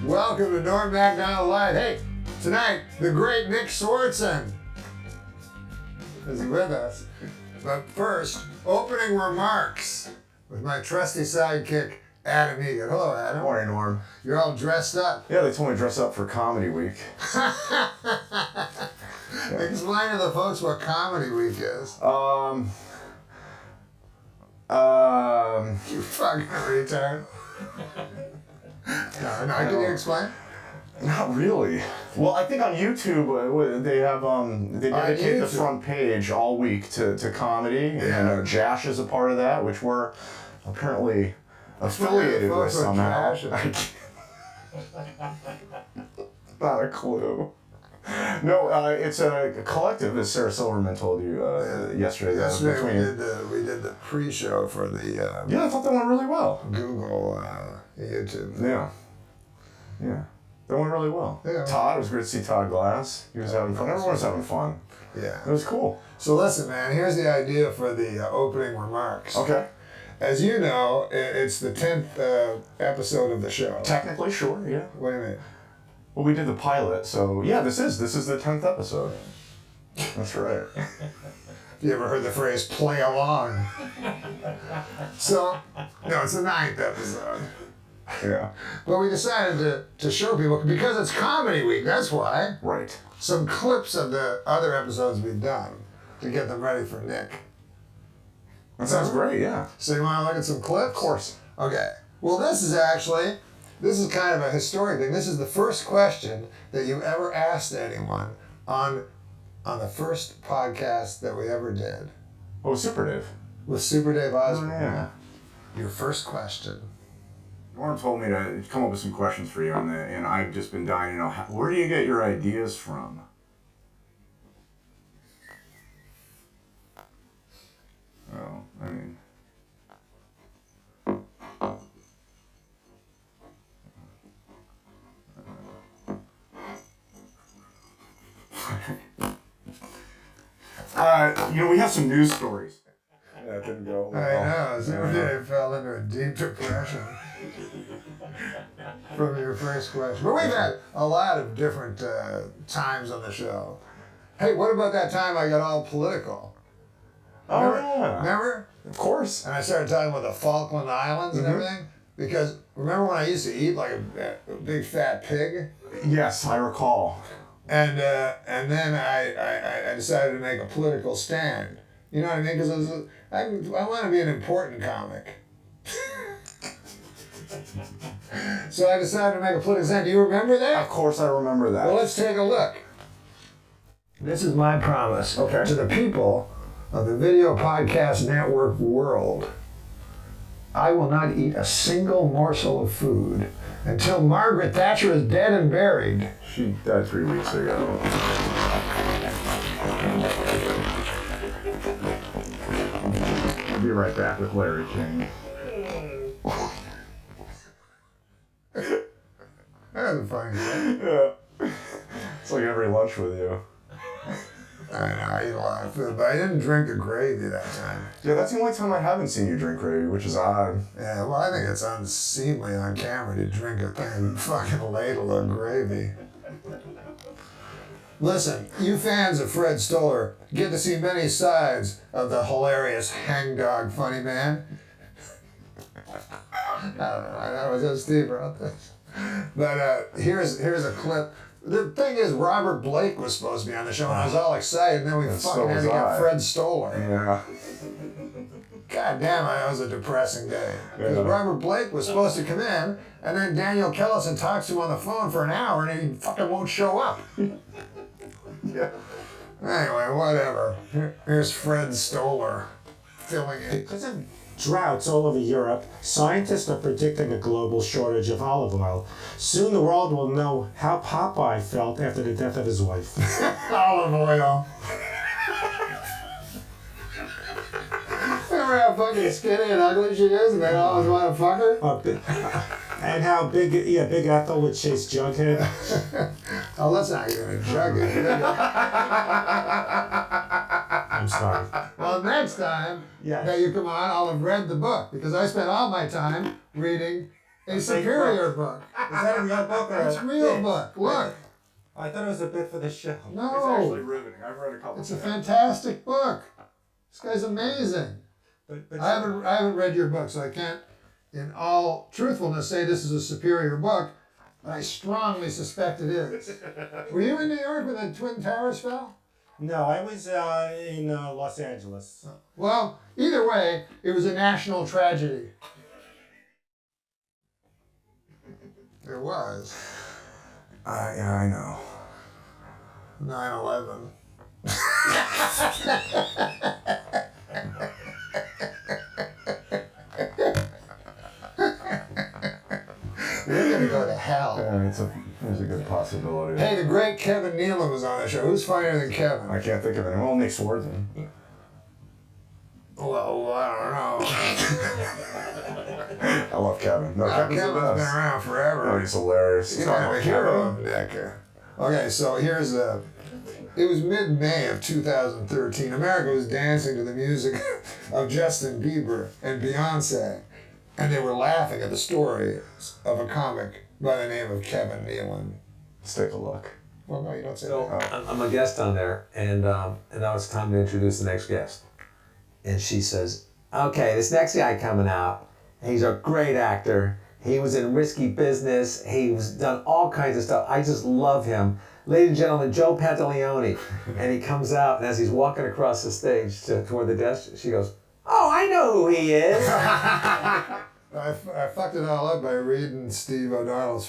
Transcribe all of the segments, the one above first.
Welcome to Norm Macdonald Live. Hey, tonight, the great Nick Swartzen is with us. But first, opening remarks with my trusty sidekick, Adam Egan. Hello, Adam. Morning, Norm. You're all dressed up. Yeah, they told me to dress up for Comedy Week. Explain to the folks what Comedy Week is. You fucking retard. No, can you explain? Not really. Well, I think on YouTube they have they dedicate the front page all week to comedy, and Jash is a part of that, which we're apparently affiliated with somehow. Not a clue. No, it's a collective, as Sarah Silverman told you yesterday. Yesterday we did the pre-show for the I thought that went really well. Google YouTube. Yeah. That went really well. Yeah. Todd, it was great to see Todd Glass. He was having fun. Everyone was having fun. Yeah. It was cool. So listen, man, here's the idea for the opening remarks. Okay. As you know, it's the 10th episode of the show. Technically, sure, yeah. Wait a minute. Well, we did the pilot, so yeah, this is the 10th episode. That's right. You ever heard the phrase "play along"? So, no, it's the 9th episode. Yeah. But we decided to show people, because it's Comedy Week, that's why. Right. Some clips of the other episodes we've done to get them ready for Nick. That sounds great, yeah. So you want to look at some clips? Of course. Okay. Well, this is kind of a historic thing. This is the first question that you ever asked anyone on the first podcast that we ever did. Oh, Super Dave. With Super Dave Osborne. Oh, yeah. Your first question. Norm told me to come up with some questions for you, and I've just been dying to know, where do you get your ideas from? Oh, I mean... we have some news stories. Yeah, it didn't go well. I know. Super Dave fell into a deep depression from your first question. But we've had a lot of different times on the show. Hey, what about that time I got all political? Remember? Of course. And I started talking about the Falkland Islands and everything? Because remember when I used to eat like a big fat pig? Yes, I recall. And then I decided to make a political stand. You know what I mean? Because I want to be an important comic. So I decided to make a political stand. Do you remember that? Of course I remember that. Well, let's take a look. This is my promise to the people of the Video Podcast Network world. I will not eat a single morsel of food until Margaret Thatcher is dead and buried. She died 3 weeks ago. I'll be right back with Larry King. That was funny. Yeah. It's like every lunch with you. I know, I eat a lot of food, but I didn't drink the gravy that time. Yeah, that's the only time I haven't seen you drink gravy, which is odd. Yeah, well, I think it's unseemly on camera to drink a fucking ladle of gravy. Listen, you fans of Fred Stoller get to see many sides of the hilarious hangdog funny man. I don't know, I was just Steve wrote this. But here's a clip. The thing is, Robert Blake was supposed to be on the show, and I was all excited, and then we fucking had to get Fred Stoller. Yeah. God damn, that was a depressing day. Because Robert Blake was supposed to come in, and then Daniel Kellison talks to him on the phone for an hour, and he fucking won't show up. Yeah. Anyway, whatever. Here's Fred Stoller filling it. Because of droughts all over Europe, scientists are predicting a global shortage of olive oil. Soon the world will know how Popeye felt after the death of his wife. Olive oil. Remember how fucking skinny and ugly she is, and they always want to fuck her? And how Big Ethel would chase Jughead. Oh, let's not get into Jughead. I'm sorry. Well, next time that you come on, I'll have read the book, because I spent all my time reading A superior book. Is that a real book or It's a real bit? book. Look. I thought it was a bit for the show. No. It's actually riveting. I've read a couple. It's a fantastic book. This guy's amazing. But I haven't read your book, so I can't, in all truthfulness, say this is a superior book. But I strongly suspect it is. Were you in New York when the Twin Towers fell? No, I was in Los Angeles. Well, either way, it was a national tragedy. It was. Yeah, I know. 9/11. We're gonna go to hell. Yeah, there's a good possibility. Hey, the great Kevin Nealon was on the show. Who's funnier than Kevin? I can't think of anyone. Well, Nick Swartzen. Well, I don't know. I love Kevin. No, Kevin's Kevin's the been best. around forever. Oh, he's hilarious. He's Talking kind of a about hero Kevin. of Nick. Okay, so here's it was mid-May of 2013. America was dancing to the music of Justin Bieber and Beyonce, and they were laughing at the story of a comic by the name of Kevin Nealon. Let's take a look. Well, no, you don't say So that. I'm a guest on there, and now it's time to introduce the next guest. And she says, "Okay, this next guy coming out, he's a great actor. He was in Risky Business. He's done all kinds of stuff. I just love him. Ladies and gentlemen, Joe Pantaleone." And he comes out, and as he's walking across the stage toward the desk, she goes, "Oh, I know who he is." I fucked it all up by reading Steve O'Donnell's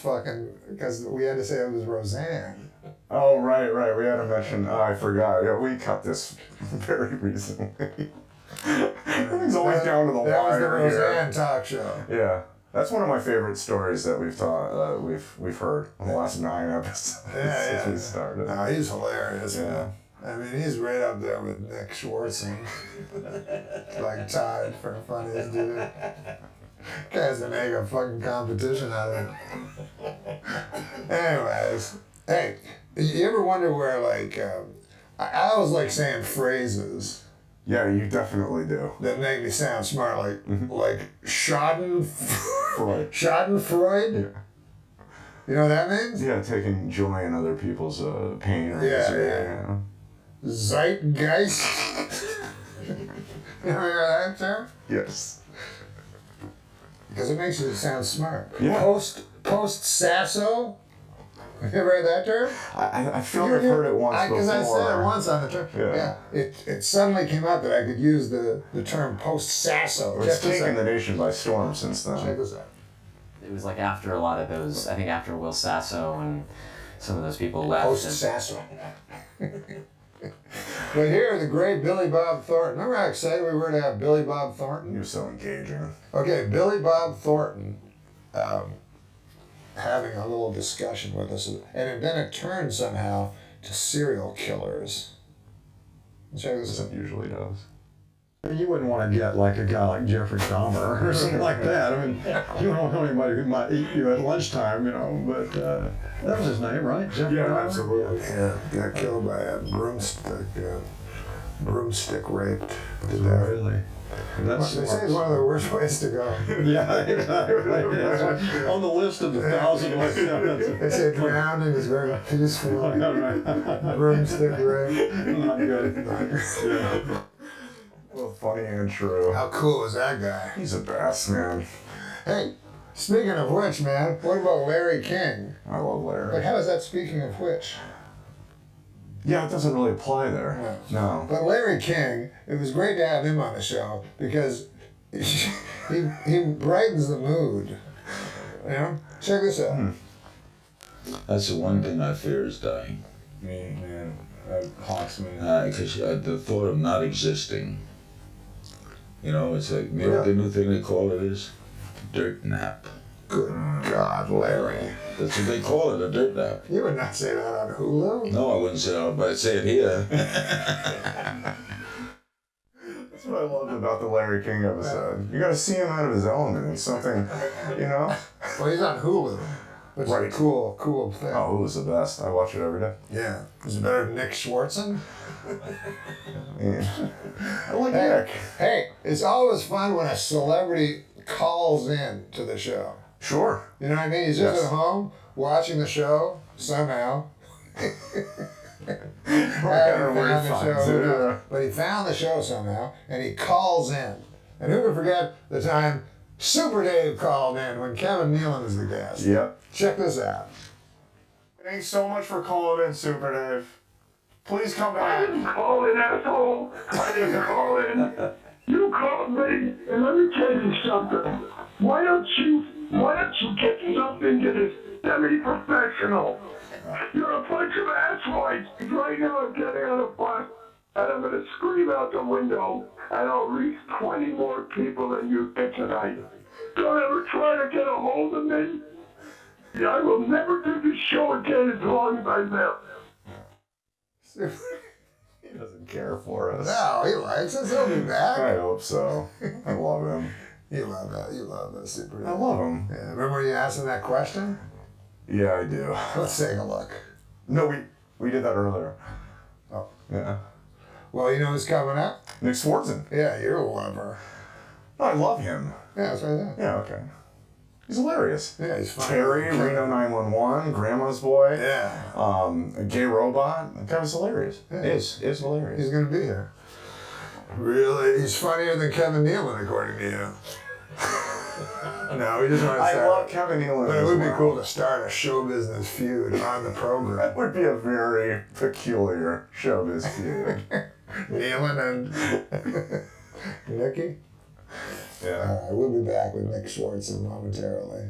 because we had to say it was Roseanne. Oh, right. We had to mention. Oh, I forgot. Yeah, we cut this very recently. Everything's always down to the That was the wire here. Roseanne talk show. Yeah, that's one of my favorite stories that we've heard in the last 9 episodes since we started. No, he's hilarious, Yeah. man. I mean, he's right up there with Nick Swartzen. Like tied for funniest dude. Guys to make a fucking competition out of it. Anyways, hey, you ever wonder where, like, I always like saying phrases Yeah, you definitely do. that make me sound smart, like Freud. Schadenfreude. Yeah. You know what that means? Yeah, taking joy in other people's pain or Yeah, misery. yeah. Zeitgeist. You ever hear that term? Yes. Because it makes you sound smart. Yeah. Post sasso. You ever heard that term? I feel like I've heard it once before. Because I said it once on the term. Yeah. It suddenly came up that I could use the term post sasso. It's taken the nation by storm since then. Check this out. It was like after a lot of those, I think after Will Sasso and some of those people left. Post sasso. But here, the great Billy Bob Thornton. Remember how excited we were to have Billy Bob Thornton? You're so engaging. Okay, Billy Bob Thornton having a little discussion with us, and then it turned somehow to serial killers. Check this out. It usually does. You wouldn't want to get like a guy like Jeffrey Dahmer or something like that. I mean, you don't know anybody who might eat you at lunchtime, you know, but that was his name, right? Jeffrey Dahmer? absolutely. Yeah, got killed by a broomstick raped to death. Really? That's They say it's one of the worst ways to go. yeah, exactly. That's on the list of the 1,000 ways. Yeah, that's They say drowning is very peaceful. all right. Broomstick rape. Not good. Yeah. Well, funny and true. How cool is that guy? He's the best, man. Hey, speaking of which, man, what about Larry King? I love Like, Larry. how is that speaking of which? Yeah, it doesn't really apply there. No. But Larry King, it was great to have him on the show because he brightens the mood. You know? Check this out. That's the one thing I fear is dying. Me, man. Haunts me. Because the thought of not existing, you know, it's like, maybe the new thing they call it is dirt nap. Good God, Larry. That's what they call it, a dirt nap. You would not say that on Hulu. No, I wouldn't say that, but I'd say it here. That's what I loved about the Larry King episode. You gotta see him out of his element. It's something, you know? Well, he's on Hulu, which is Right. a cool thing. Oh, who's the best? I watch it every day. Yeah. Is it better than Nick Swartzen? Yeah. I like Hey, Nick. hey, it's always fun when a celebrity calls in to the show. Sure. You know what I mean? He's just Yes. at home watching the show somehow. But he found the show somehow, and he calls in. And who could forget the time Super Dave called in when Kevin Nealon was the guest? Yep. Check this out. Thanks so much for calling in, Super Dave. Please come I back. didn't call in, asshole. I didn't call in. You called me, and let me tell you something. Why don't you get something that is semi-professional? You're a bunch of asswites. Right now I'm getting on a bus, and I'm going to scream out the window, and I'll reach 20 more people than you did tonight. Don't ever try to get a hold of me. I will never do this show again as long as I live. He doesn't care for us. No, he likes us. He'll be back. I hope so. I love him. You love that. You love that Super Dave. I love him. Yeah, remember when you asked him that question? Yeah, I do. Let's take a look. No, we did that earlier. Oh. Yeah. Well, you know who's coming up? Nick Swartzen. Yeah, you're a lover. Oh, I love him. Yeah, that's what I said. Yeah, okay. He's hilarious. Yeah, he's fine. Terry, Reno 911, Grandma's Boy. Yeah. A Gay Robot. That guy was hilarious. Yeah. Is hilarious. He's going to be here. Really? He's funnier than Kevin Nealon, according to you. No, he doesn't want to I start. love Kevin Nealon. But it as would be well. cool to start a show business feud on the program. That would be a very peculiar showbiz feud. Nealon and Nikki. Yeah. We'll be back with Nick Swartzen momentarily.